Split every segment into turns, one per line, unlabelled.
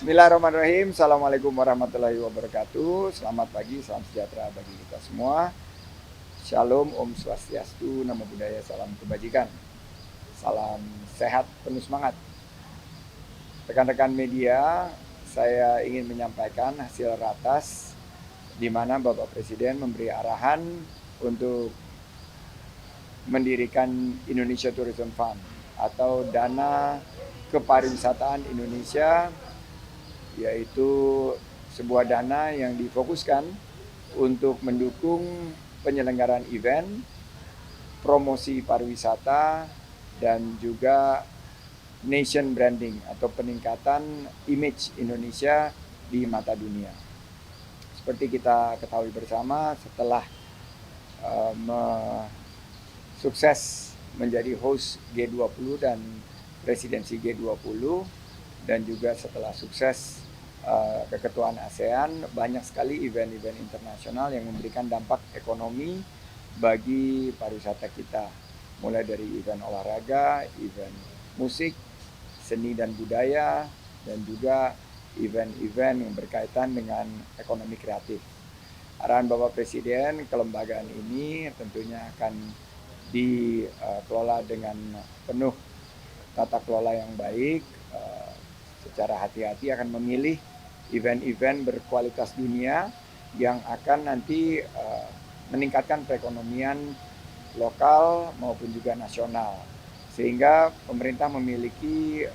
Bismillahirrahmanirrahim. Assalamualaikum warahmatullahi wabarakatuh. Selamat pagi, salam sejahtera bagi kita semua. Shalom, Om Swastiastu, Namo Buddhaya, salam kebajikan. Salam sehat, penuh semangat. Rekan-rekan media, saya ingin menyampaikan hasil ratas di mana Bapak Presiden memberi arahan untuk mendirikan Indonesia Tourism Fund atau dana kepariwisataan Indonesia, yaitu sebuah dana yang difokuskan untuk mendukung penyelenggaraan event, promosi pariwisata, dan juga nation branding atau peningkatan image Indonesia di mata dunia. Seperti kita ketahui bersama, setelah sukses menjadi host G20 dan presidensi G20, dan juga setelah sukses keketuaan ASEAN, banyak sekali event-event internasional yang memberikan dampak ekonomi bagi pariwisata kita. Mulai dari event olahraga, event musik, seni dan budaya, dan juga event-event yang berkaitan dengan ekonomi kreatif. Arahan Bapak Presiden, kelembagaan ini tentunya akan dikelola dengan penuh tata kelola yang baik, secara hati-hati akan memilih event-event berkualitas dunia yang akan nanti meningkatkan perekonomian lokal maupun juga nasional, sehingga pemerintah memiliki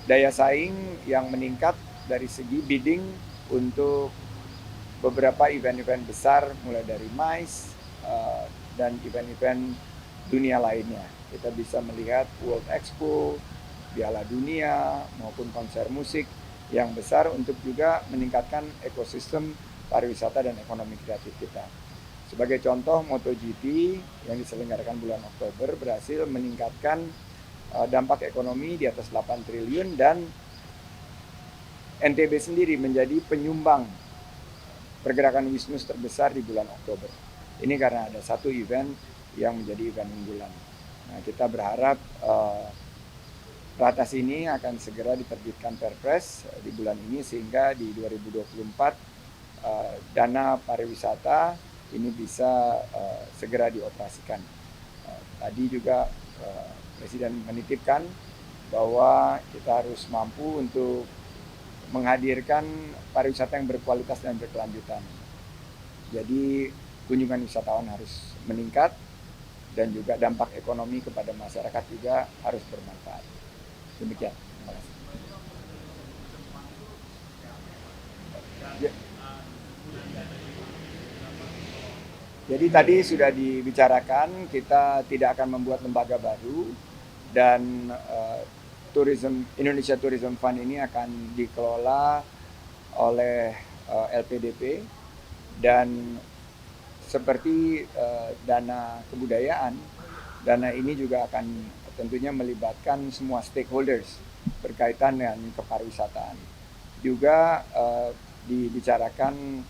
daya saing yang meningkat dari segi bidding untuk beberapa event-event besar, mulai dari MICE dan event-event dunia lainnya. Kita bisa melihat World Expo, Piala Dunia, maupun konser musik yang besar untuk juga meningkatkan ekosistem pariwisata dan ekonomi kreatif kita. Sebagai contoh, MotoGP yang diselenggarakan bulan Oktober berhasil meningkatkan dampak ekonomi di atas 8 triliun, dan NTB sendiri menjadi penyumbang pergerakan wisnus terbesar di bulan Oktober. Ini karena ada satu event yang menjadi event unggulan. Nah, kita berharap ratas ini akan segera diterbitkan Perpres di bulan ini, sehingga di 2024 dana pariwisata ini bisa segera dioperasikan. Tadi juga Presiden menitipkan bahwa kita harus mampu untuk menghadirkan pariwisata yang berkualitas dan berkelanjutan. Jadi kunjungan wisatawan harus meningkat, dan juga dampak ekonomi kepada masyarakat juga harus bermanfaat. Demikian. Terima kasih. Jadi tadi sudah dibicarakan, kita tidak akan membuat lembaga baru, dan Indonesia Tourism Fund ini akan dikelola oleh LPDP, dan seperti dana kebudayaan, dana ini juga akan tentunya melibatkan semua stakeholders berkaitan dengan kepariwisataan. Juga dibicarakan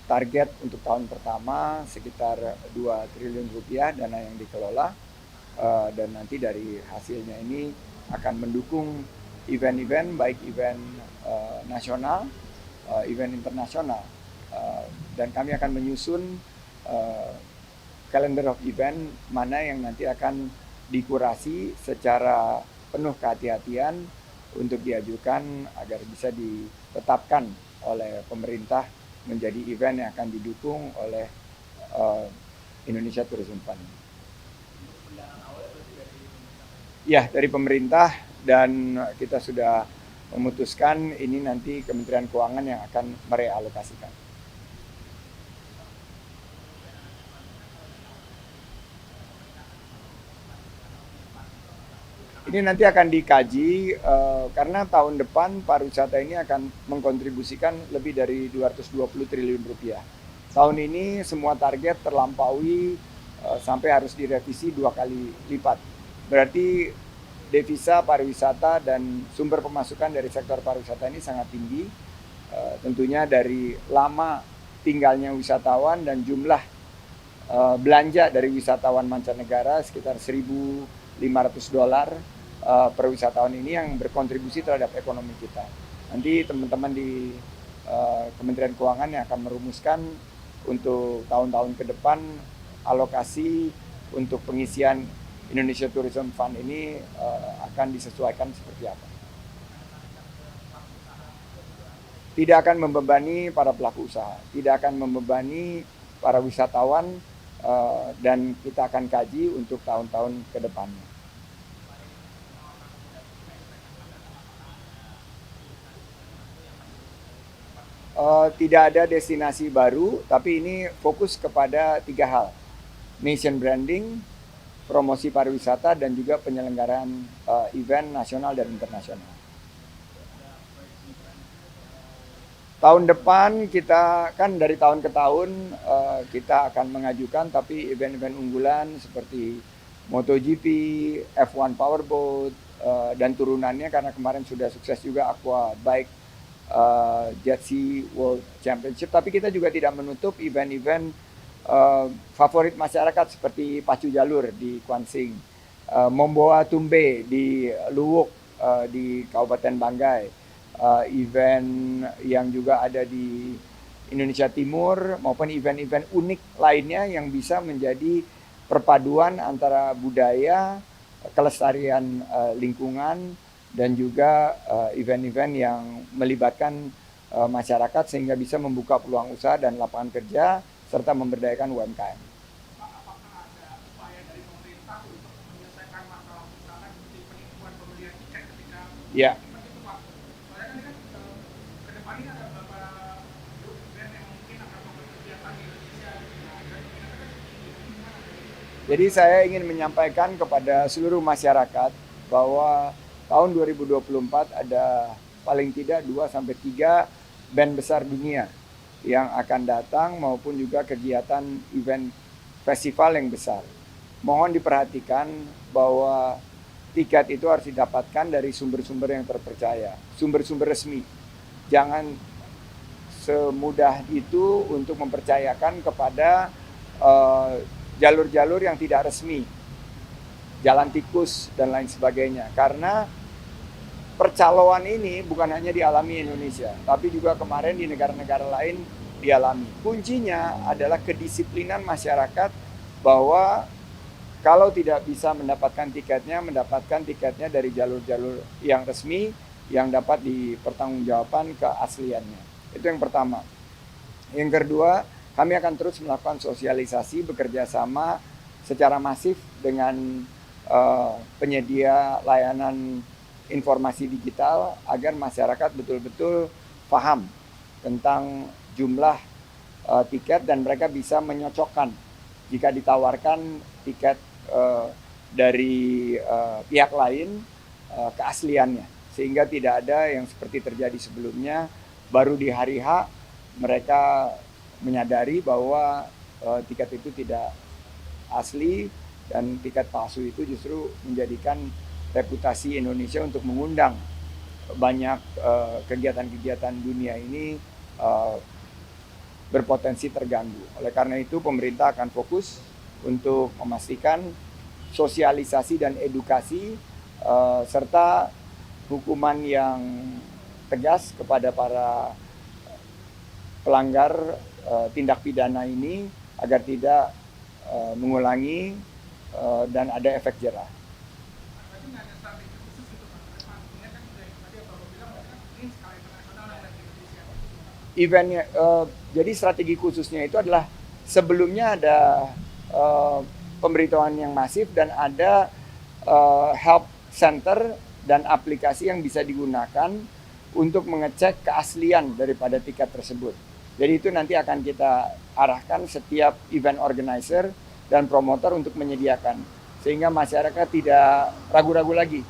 target untuk tahun pertama sekitar 2 triliun rupiah dana yang dikelola, dan nanti dari hasilnya ini akan mendukung event-event, baik event nasional, event internasional, dan kami akan menyusun calendar of event mana yang nanti akan dikurasi secara penuh kehati-hatian untuk diajukan agar bisa ditetapkan oleh pemerintah menjadi event yang akan didukung oleh Indonesia Tourism Fund. Ya, dari pemerintah, dan kita sudah memutuskan ini nanti Kementerian Keuangan yang akan merealokasikan. Ini nanti akan dikaji, karena tahun depan pariwisata ini akan mengkontribusikan lebih dari 220 triliun rupiah. Tahun ini semua target terlampaui, sampai harus direvisi 2 kali lipat. Berarti devisa pariwisata dan sumber pemasukan dari sektor pariwisata ini sangat tinggi. Tentunya dari lama tinggalnya wisatawan dan jumlah belanja dari wisatawan mancanegara sekitar $1.500 per wisatawan ini yang berkontribusi terhadap ekonomi kita. Nanti teman-teman di Kementerian Keuangan yang akan merumuskan untuk tahun-tahun ke depan alokasi untuk pengisian Indonesia Tourism Fund ini akan disesuaikan seperti apa. Tidak akan membebani para pelaku usaha, tidak akan membebani para wisatawan, dan kita akan kaji untuk tahun-tahun ke depannya. Tidak ada destinasi baru, tapi ini fokus kepada 3 hal. Nation branding, promosi pariwisata, dan juga penyelenggaraan event nasional dan internasional. Tahun depan kita kan dari tahun ke tahun kita akan mengajukan, tapi event-event unggulan seperti MotoGP, F1 Powerboat, dan turunannya karena kemarin sudah sukses juga Aqua Bike Jet Sea World Championship. Tapi kita juga tidak menutup event-event favorit masyarakat seperti Pacu Jalur di Kuansing, Momboa Tumbe di Luwuk di Kabupaten Banggai, event yang juga ada di Indonesia Timur, maupun event-event unik lainnya yang bisa menjadi perpaduan antara budaya, kelestarian lingkungan, dan juga event-event yang melibatkan masyarakat sehingga bisa membuka peluang usaha dan lapangan kerja serta memberdayakan UMKM. Ya. Jadi saya ingin menyampaikan kepada seluruh masyarakat bahwa tahun 2024 ada paling tidak 2-3 band besar dunia yang akan datang maupun juga kegiatan event festival yang besar. Mohon diperhatikan bahwa tiket itu harus didapatkan dari sumber-sumber yang terpercaya, sumber-sumber resmi. Jangan semudah itu untuk mempercayakan kepada jalur-jalur yang tidak resmi, jalan tikus dan lain sebagainya. Karena percaloan ini bukan hanya dialami Indonesia, tapi juga kemarin di negara-negara lain dialami. Kuncinya adalah kedisiplinan masyarakat bahwa kalau tidak bisa mendapatkan tiketnya dari jalur-jalur yang resmi yang dapat dipertanggungjawabkan keasliannya. Itu yang pertama. Yang kedua, kami akan terus melakukan sosialisasi bekerja sama secara masif dengan penyedia layanan informasi digital agar masyarakat betul-betul paham tentang jumlah tiket dan mereka bisa menyocokkan jika ditawarkan tiket dari pihak lain keasliannya, sehingga tidak ada yang seperti terjadi sebelumnya baru di hari H mereka menyadari bahwa tiket itu tidak asli dan tiket palsu itu justru menjadikan reputasi Indonesia untuk mengundang banyak kegiatan-kegiatan dunia ini berpotensi terganggu. Oleh karena itu pemerintah akan fokus untuk memastikan sosialisasi dan edukasi serta hukuman yang tegas kepada para pelanggar tindak pidana ini agar tidak mengulangi dan ada efek jerah. Eventnya, jadi strategi khususnya itu adalah sebelumnya ada pemberitahuan yang masif dan ada help center dan aplikasi yang bisa digunakan untuk mengecek keaslian daripada tiket tersebut. Jadi itu nanti akan kita arahkan setiap event organizer dan promotor untuk menyediakan. Sehingga masyarakat tidak ragu-ragu lagi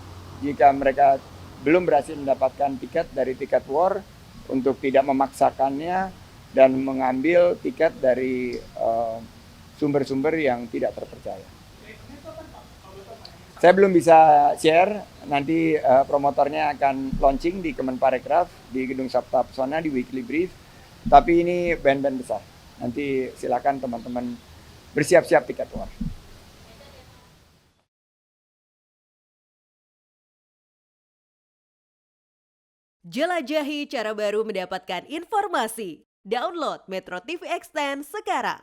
jika mereka belum berhasil mendapatkan tiket dari Tiket War untuk tidak memaksakannya dan mengambil tiket dari sumber-sumber yang tidak terpercaya. Saya belum bisa share, nanti promotornya akan launching di Kemenparekraf, di Gedung Sabta Pesona, di Weekly Brief. Tapi ini band-band besar. Nanti silakan teman-teman bersiap-siap Tiket War.
Jelajahi cara baru mendapatkan informasi. Download Metro TV Extend sekarang.